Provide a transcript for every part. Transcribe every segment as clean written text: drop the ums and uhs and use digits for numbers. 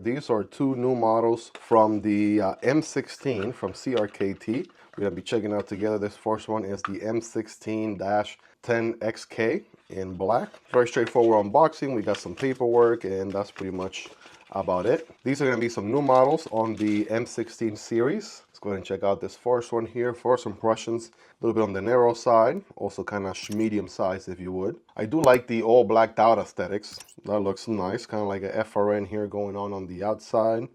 These are two new models from the M16 from CRKT. We're going to be checking out together. This first one is the M16-10XK in black. Very straightforward unboxing. We got some paperwork, and that's pretty much about it. These are going to be some new models on the M16 series. Let's go ahead and check out this first one here. First impressions, a little bit on the narrow side, also kind of medium size if you would. I do like the all blacked out aesthetics. That looks nice, kind of like a FRN here going on the outside.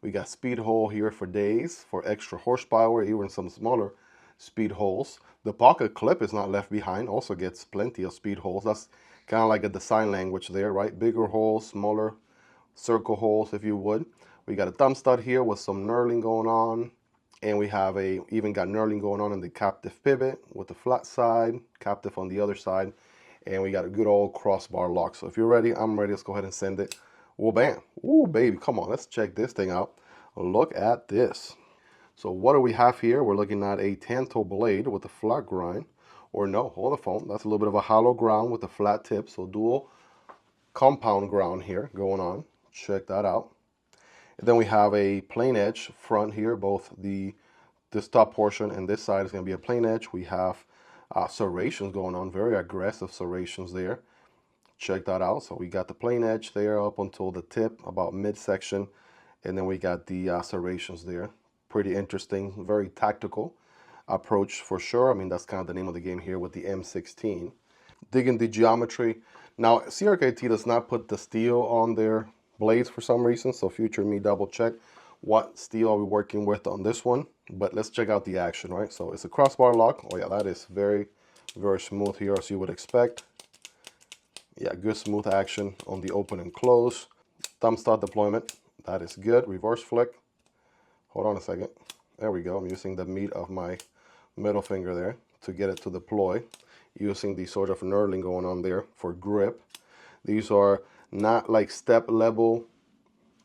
We got speed hole here for days for extra horsepower, even some smaller speed holes. The pocket clip is not left behind, also gets plenty of speed holes. That's kind of like a design language there, right? Bigger holes, smaller circle holes if you would. We got a thumb stud here with some knurling going on, and we have even got knurling going on in the captive pivot with the flat side, captive on the other side, and we got a good old crossbar lock. So if you're ready, I'm ready. Let's go ahead and send it. Well, bam. Ooh, baby, come on, let's check this thing out. Look at this. So what do we have here? We're looking at a tanto blade with a flat grind, or no, hold the phone. That's a little bit of a hollow ground with a flat tip, so dual compound ground here going on. Check that out. And then we have a plain edge front here. Both this top portion and this side is going to be a plain edge. We have serrations going on, very aggressive serrations there. Check that out. So we got the plain edge there up until the tip, about midsection, and then we got the serrations there. Pretty interesting, very tactical approach for sure. I mean, that's kind of the name of the game here with the M16. Digging the geometry. Now, CRKT does not put the steel on their blades for some reason, so future me double check what steel are we working with on this one. But let's check out the action, right? So it's a crossbar lock. Oh yeah, that is very, very smooth here as you would expect. Yeah, good smooth action on the open and close. Thumb stud deployment, that is good. Reverse flick. Hold on a second. There we go. I'm using the meat of my middle finger there to get it to deploy, using the sort of knurling going on there for grip. These are not like step level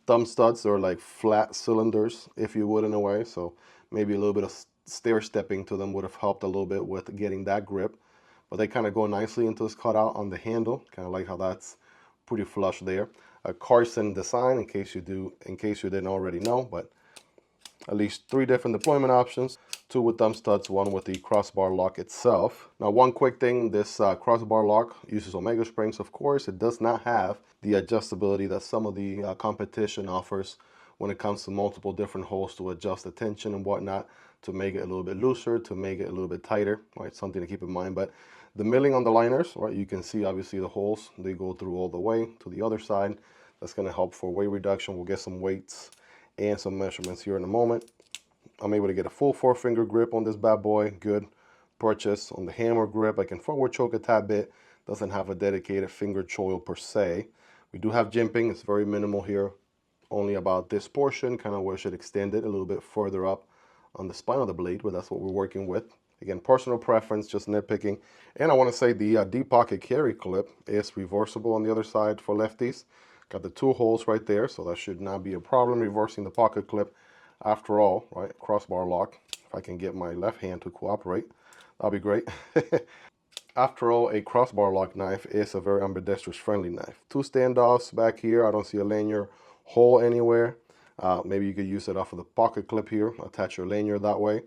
thumb studs, or like flat cylinders, if you would, in a way. So maybe a little bit of stair stepping to them would have helped a little bit with getting that grip. But they kind of go nicely into this cutout on the handle. Kind of like how that's pretty flush there. A Carson design, in case you didn't already know, but at least 3 different deployment options. 2 with thumb studs, 1 with the crossbar lock itself. Now, one quick thing, this crossbar lock uses Omega springs, of course. It does not have the adjustability that some of the competition offers when it comes to multiple different holes to adjust the tension and whatnot, to make it a little bit looser, to make it a little bit tighter, right? Something to keep in mind. But the milling on the liners, right, you can see obviously the holes, they go through all the way to the other side. That's going to help for weight reduction. We'll get some weights and some measurements here in a moment. I'm able to get a full 4-finger grip on this bad boy. Good purchase. On the hammer grip, I can forward choke a tad bit. Doesn't have a dedicated finger choil per se. We do have jimping. It's very minimal here. Only about this portion, kind of where it should extend it a little bit further up on the spine of the blade, but that's what we're working with. Again, personal preference, just nitpicking. And I want to say the deep pocket carry clip is reversible on the other side for lefties. Got the 2 holes right there, so that should not be a problem reversing the pocket clip. After all, right, crossbar lock. If I can get my left hand to cooperate, that'll be great. After all, a crossbar lock knife is a very ambidextrous friendly knife. 2 standoffs back here. I don't see a lanyard hole anywhere. Maybe you could use it off of the pocket clip here, attach your lanyard that way.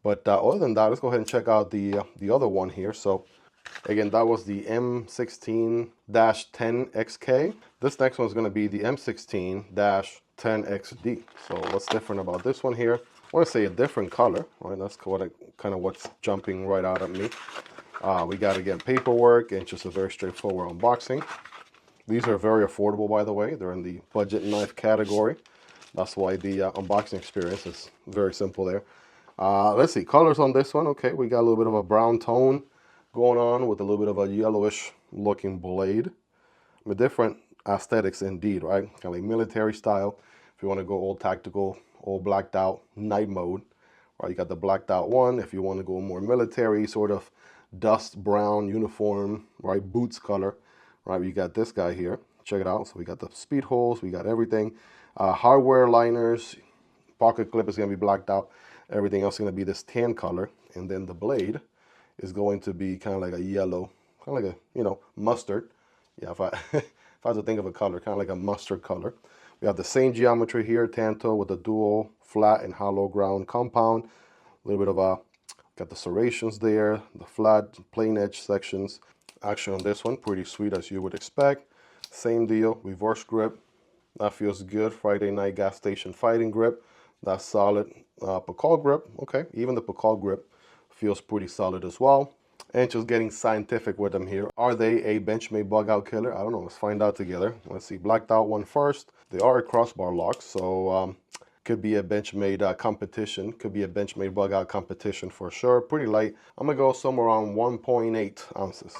But other than that, let's go ahead and check out the other one here. So again, that was the M16-10XK. This next one is going to be the M16-10XD. So what's different about this one here? I want to say a different color, right? That's kind of what's jumping right out at me. We got, again, paperwork and just a very straightforward unboxing. These are very affordable, by the way. They're in the budget knife category. That's why the unboxing experience is very simple there. Let's see, colors on this one. Okay, we got a little bit of a brown tone going on with a little bit of a yellowish looking blade. With different aesthetics indeed, right? Kind of like military style. If you want to go all tactical, all blacked out, night mode, right? You got the blacked out one. If you want to go more military, sort of dust brown uniform, right? Boots color, right? You got this guy here. Check it out. So we got the speed holes, we got everything. Hardware liners, pocket clip is going to be blacked out. Everything else is going to be this tan color. And then the blade is going to be kind of like a yellow, kind of like a, mustard. Yeah, if I, if I had to think of a color, kind of like a mustard color. We have the same geometry here, Tanto with the dual flat and hollow ground compound. A little bit of a, got the serrations there, the flat plain edge sections. Action on this one, pretty sweet as you would expect. Same deal, reverse grip. That feels good. Friday night gas station fighting grip. That's solid. Pakal grip, okay. Even the Pakal grip feels pretty solid as well. And just getting scientific with them here. Are they a Benchmade bug out killer? I don't know. Let's find out together. Let's see. Blacked out one first. They are a crossbar lock, so could be a Benchmade competition. Could be a Benchmade bug out competition for sure. Pretty light. I'm gonna go somewhere around 1.8 ounces.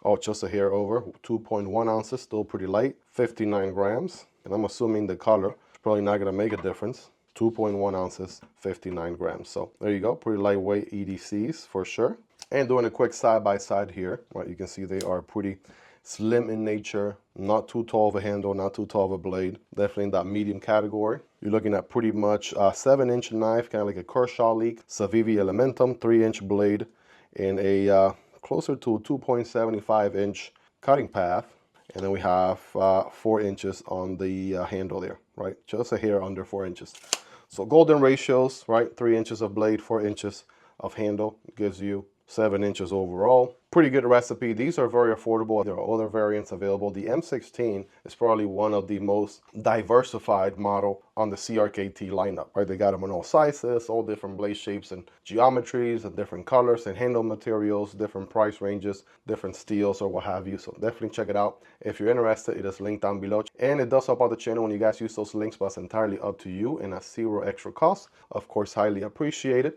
Oh, just a hair over. 2.1 ounces. Still pretty light. 59 grams. And I'm assuming the color is probably not gonna make a difference. 2.1 ounces, 59 grams. So there you go. Pretty lightweight EDCs for sure. And doing a quick side-by-side here, right? You can see they are pretty slim in nature, not too tall of a handle, not too tall of a blade. Definitely in that medium category. You're looking at pretty much a 7-inch knife, kind of like a Kershaw leak, Savivi Elementum, 3-inch blade, and a closer to a 2.75-inch cutting path. And then we have 4 inches on the handle there, right? Just a hair under 4 inches. So golden ratios, right? 3 inches of blade, 4 inches of handle gives you 7 inches overall. Pretty good recipe. These are very affordable. There are other variants available. The M16 is probably one of the most diversified model on the CRKT lineup, right? They got them in all sizes, all different blade shapes and geometries and different colors and handle materials, different price ranges, different steels or what have you. So definitely check it out. If you're interested, it is linked down below. And it does help out the channel when you guys use those links, but it's entirely up to you and at zero extra cost. Of course, highly appreciated.